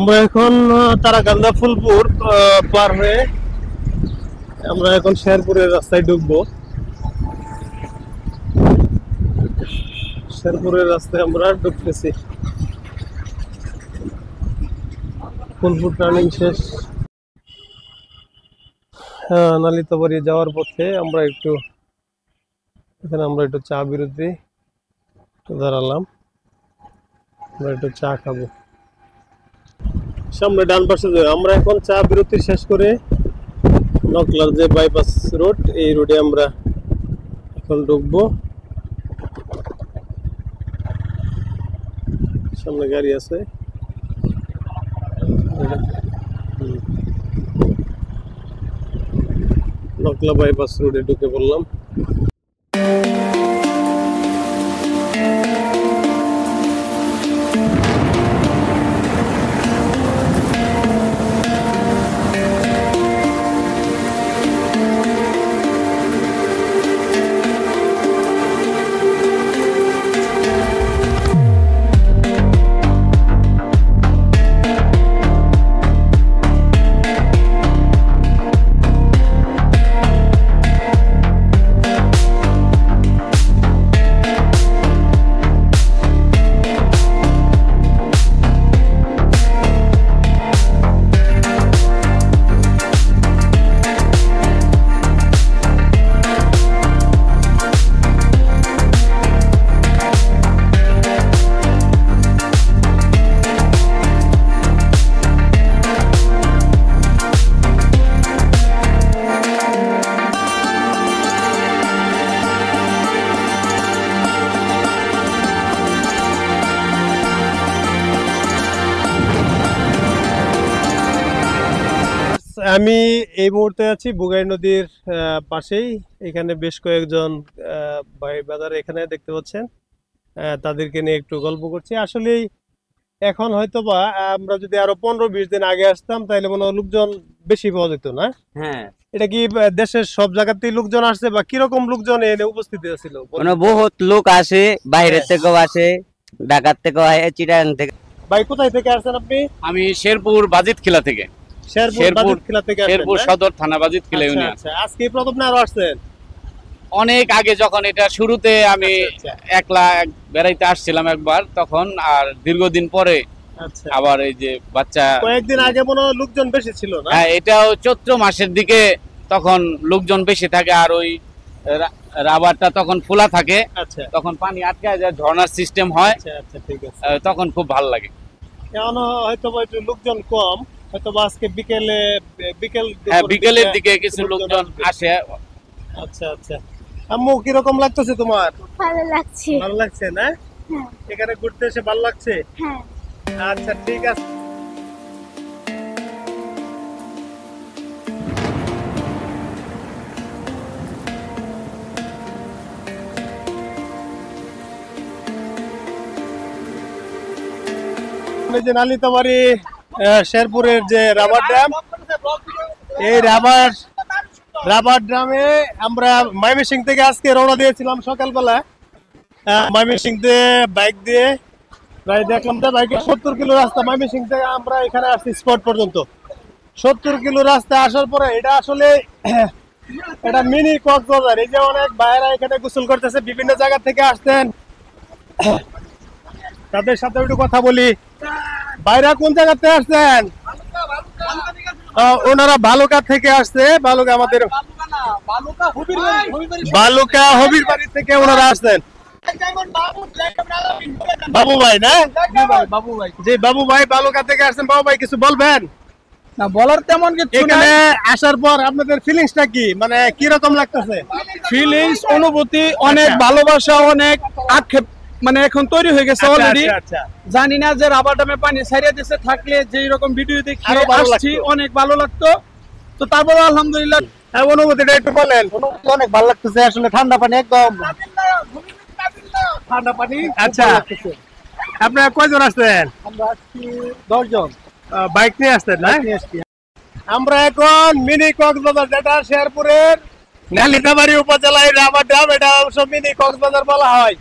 আমরা এখন তারাকান্দা ফুলপুর পার হয়ে আমরা এখন শেরপুরের রাস্তায় ঢুকবো। শেরপুরের রাস্তায় আমরা ঢুকতেছি। ফুলপুর টার্নিং শেষ। নালিতাবাড়ি যাওয়ার পথে আমরা একটু চা বিরতি দাঁড়ালাম। আমরা একটু চা খাবো। সামনে ডান পাশে আমরা এখন চা বিরতি শেষ করে নকলার যে বাইপাস রোড, এই রোডে আমরা এখন ঢুকবো। সামনে গাড়ি আছে। নকলা বাইপাস রোডে ঢুকে পড়লাম। আমি এই মুহূর্তে আছি বুগাই নদীর পাশেই। এখানে বেশ কয়েকজন ভাই বাজার এখানে দেখতে পাচ্ছেন, তাদেরকে নিয়ে একটু গল্প করছি। আসলে এখন হয়তোবা আমরা যদি আরো 15-20 দিন আগে আসতাম তাহলে মনে হয় লোকজন বেশি পাওয়া যেত না। হ্যাঁ, এটা কি দেশের সব জায়গাতেই লোকজন আসছে বা কিরকম লোকজন এনে উপস্থিত ছিল? বহুত লোক আসে, বাইরের থেকেও আসে, ঢাকার থেকেও আসে, চিটাগাং থেকে। ভাই কোথায় থেকে আসছেন আপনি? আমি শেরপুর বাজিতখিলা থেকে। শেরপুর সদর থানা বাজিতখিলা ইউনিয়ন। আচ্ছা, আজকে প্রথম না আরো আসছেন? অনেক আগে যখন এটা শুরুতে আমি একলা বেড়াইতে আসছিলাম একবার, তখন আর দীর্ঘদিন পরে আবার এই যে বাচ্চা কয়েকদিন আগে মনে হয় লোকজন বেশি ছিল না? হ্যাঁ, এটাও চৈত্র মাসের দিকে তখন লোকজন বেশি থাকে, আর ওই রাবারটা তখন খোলা থাকে, তখন পানি আটকায় যায়, ঝর্ণার সিস্টেম হয়। ঠিক আছে, তখন খুব ভালো লাগে। এখন হয়তো একটু লোকজন কম, হয়তো আজকে বিকেলের দিকে কিছু লোকজন আসে। আচ্ছা, আম্মু কিরকম লাগতেছে তোমার? ভালো লাগছে। ভালো লাগছে না? হ্যাঁ। এখানে ঘুরতে এসে ভালো লাগছে? হ্যাঁ। আচ্ছা, ঠিক আছে। যে নালিতাবাড়ি শেরপুরের যে রাবার ড্যাম, এই রাবার ড্যামে আমরা ময়মনসিংহ থেকে আজকে রওনা দিয়েছিলাম সকালবেলা। ময়মনসিংহ থেকে বাইক দিয়ে প্রায় দেখলাম তো বাইকে 70 কিলো রাস্তা। ময়মনসিংহ থেকে আমরা এখানে আসছি স্পট পর্যন্ত 70 কিলো রাস্তা আসার পরে এটা আসলে এটা মিনি কক্সবাজার। এই যে অনেক ভাইরা এখানে গোসল করতেছে, বিভিন্ন জায়গা থেকে আসছেন, তাদের সাথে একটু কথা বলি। ভাইরা কোন জায়গাতে আসছেন? ওনারা বালুকা থেকে আসছে। বালুকা আমাদের বালুকা হবির বাড়ি থেকে ওনারা আসছেন। বাবু ভাই না? জি, বাবু ভাই বালুকা থেকে আসছেন। বাবু ভাই কিছু বলবেন? না, বলার তেমন কিছু নাই। এখানে আসার পর আপনাদের ফিলিংসটা কি, মানে কি রকম লাগতেছে? ফিলিংস, অনুভূতি অনেক, ভালোবাসা অনেক, আক্ষেপ মানে এখন তৈরি হয়ে গেছে অলরেডি। জানি না যে রাবার ড্যামে পানি ছাড়িয়ে দিতে থাকলে যে রকম ভিডিও দেখি আসছি অনেক ভালো লাগতো। তো তারপরে আলহামদুলিল্লাহ। অনুভূতিটা একটু বলেন। অনেক ভালো লাগতেছে আসলে, ঠান্ডা পানি, একদম ঠান্ডা পানি। আচ্ছা, আপনারা কয়জন আসছেন? আমরা আজকে 10 জন বাইক নিয়ে আসছেন না? আমরা এখন মিনি কক্সবাজার, যেটা শেরপুরের নালিতাবাড়ি উপজেলায় রাবার ড্যাম, এটা অবশ্য মিনি কক্সবাজার বলা হয়।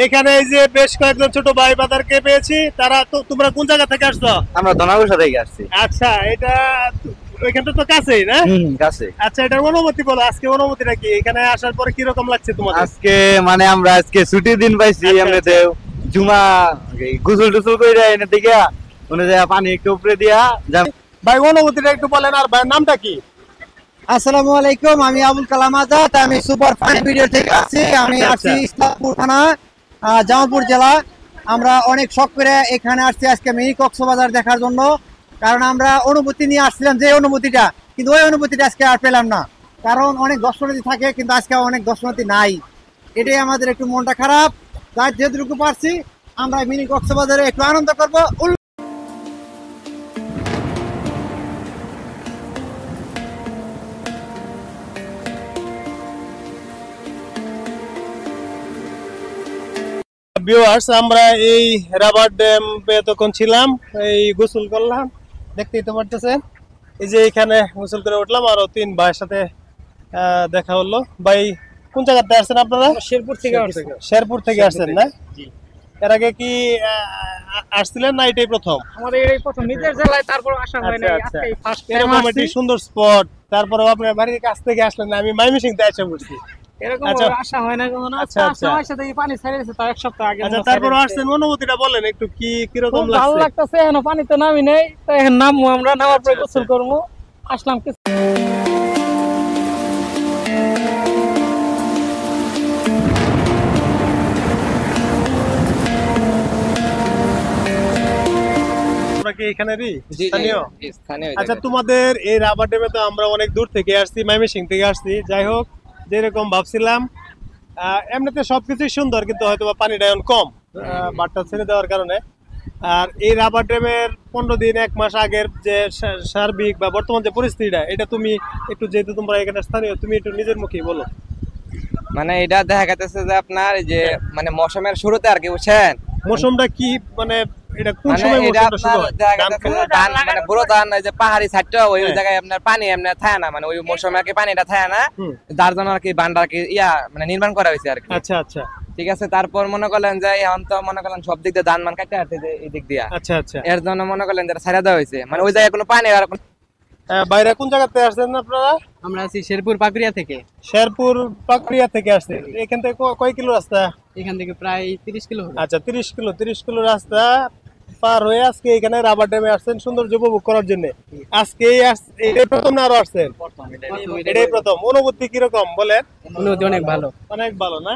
এখানে এই যে বেশ কয়েকজন ছোট ভাই বাদারকে পেয়েছি, তারা তো তোমরা কোন জায়গা থেকে আসছো? আমরা ধনাগুষা থেকে আসছি। আচ্ছা, এটা এখানটা তো কাছেই না? কাছে। আচ্ছা, এটার অনুমতি বলো, আজকে অনুমতিটা কি? এখানে আসার পরে কি রকম লাগছে তোমাদের? আজকে মানে আমরা আজকে ছুটির দিন পাইছি, আচ্ছা, এমনিতে জুমা গোসল টোসল করে এনে দিকে ওনে যায় পানি একটু উপরে দিয়া ভাই অনুমতিটা একটু বলেন, আর ভাইয়ের নামটা কি? আসসালামু আলাইকুম, আমি আবুল কালাম আজাদ, আমি সুপার ফাইন ভিডিও থেকে আসছি। আমি আসছি ইসলামপুর থানা, জামালপুর জেলা। আমরা অনেক শখ করে এখানে আসছি আজকে মিনি কক্সবাজার দেখার জন্য, কারণ আমরা অনুমতি নিয়ে আসছিলাম যে অনুমতিটা, কিন্তু ওই অনুমতিটা আজকে আর পেলাম না, কারণ অনেক দর্শনার্থী থাকে কিন্তু আজকে অনেক দর্শনার্থী নাই। এটাই আমাদের একটু মনটা খারাপ। তাই যেটুকু পারছি আমরা মিনি কক্সবাজারে একটু আনন্দ করবো। ভিউয়ার্স, আমরা এই রাবার ড্যাম তখন ছিলাম, এই গোসল করলাম, দেখতেই তো পারতেছেন। এই যে এখানে গোসল করে উঠলাম, আরো 3 ভাইয়ের সাথে দেখা হলো। ভাই কোন জায়গাতে আসছেন আপনারা? শেরপুর থেকে আসছেন না? এর আগে কি আসছিলেন না এটাই প্রথম? আমাদের এই প্রথম নিজের জেলায়, তারপর আসা হয় না, আজকে ফার্স্ট টাইম এরকম আসছি। একটি সুন্দর স্পট, তারপরে আপনার বাড়ির কাছ থেকে আসলেন না? আমি ময়মনসিংহ এসে পড়ছি। এরকম আচ্ছা। আসা হয় না কখনো। আচ্ছা, আচ্ছা। আমার সাথে এই পানি ছেড়ে দিয়েছে তার এক সপ্তাহ আগে। আচ্ছা, তারপর আসছেন, অনুভূতিটা বলেন একটু, কি কিরকম খুব ভালো লাগছে? লাগতেছে, এখন পানিতে নামি নেই, তো এখন নামবো, আমরা নামার পরে গোসল করবো। আসলাম কিছু তোমরা কি এখানেরই স্থানীয়? আচ্ছা, তোমাদের এই রাবার ড্যামে তো আমরা অনেক দূর থেকে আসছি, ময়মনসিংহ থেকে আসছি। যাই হোক, যেরকম ভাবছিলাম এমনিতে সবকিছুই সুন্দর, কিন্তু হয়তো বা পানিটা এখন কম বাটটা ছেড়ে দেওয়ার কারণে। আর এই রাবার ড্যামের 15 দিন 1 মাস আগের যে সার্বিক বা বর্তমান যে পরিস্থিতিটা, এটা তুমি একটু, যেহেতু তোমরা এখানে স্থানীয়, তুমি একটু নিজের মুখেই বলো। মানে এটা দেখা গেছে যে আপনার এই যে মানে মৌসুমের শুরুতে আর কি, বুঝছেন? মৌসুমটা কি, মানে এটা কোন মানে সময় এটা মৌসুমটা শুরু আপনার হয়? দেখা ধান গেছে খেতে? ধান মানে বুড়ো ধান, এই যে পাহাড়ি সাইডটা ওই হ্যাঁ। জায়গায় আপনার পানি এমনি থাকে না, মানে ওই মৌসুমে আর কি পানিটা থাকে না, হুম। যার জন্য আর কি বান্ডা আর কি মানে নির্মাণ করা হয়েছে আর কি। আচ্ছা, আচ্ছা, ঠিক আছে, তারপর মনে করলেন যে এখন তো মনে করলেন সব দিক দিয়ে ধান মান কাটতে আসছে এই দিক দিয়া, আচ্ছা, আচ্ছা। এর জন্য মনে করলেন যেটা ছাড়া দেওয়া হয়েছে, মানে ওই জায়গায় কোনো পানি আর বাইরে কোন জায়গাতে আসছেন আপনারা? আমরা আছি শেরপুর পাকুড়িয়া থেকে। শেরপুর পাকুড়িয়া থেকে আসছেন। এখান থেকে কয় কিলো রাস্তা? এখান থেকে প্রায় 30 কিলো হবে। আচ্ছা, 30 কিলো রাস্তা পার হয়ে আজকে এখানে রাবার ড্যামে আসছেন সৌন্দর্য উপভোগ করার জন্য। আজকে এটাই প্রথম না আরো আসছেন? এটাই প্রথম। অনুভূতি কিরকম বলেন? অনুভূতি অনেক ভালো। অনেক ভালো না?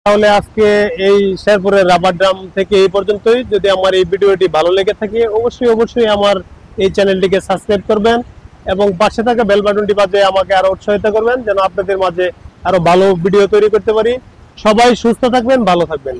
তাহলে আজকে এই শেরপুরের রাবার ড্যাম থেকে এই পর্যন্তই। যদি আমার এই ভিডিওটি ভালো লেগে থাকে, অবশ্যই আমার এই চ্যানেলটিকে সাবস্ক্রাইব করবেন এবং পাশে থাকা বেল বাটনটি বাজিয়ে আমাকে আরো উৎসাহিত করবেন, যেন আপনাদের মাঝে আরো ভালো ভিডিও তৈরি করতে পারি। সবাই সুস্থ থাকবেন, ভালো থাকবেন।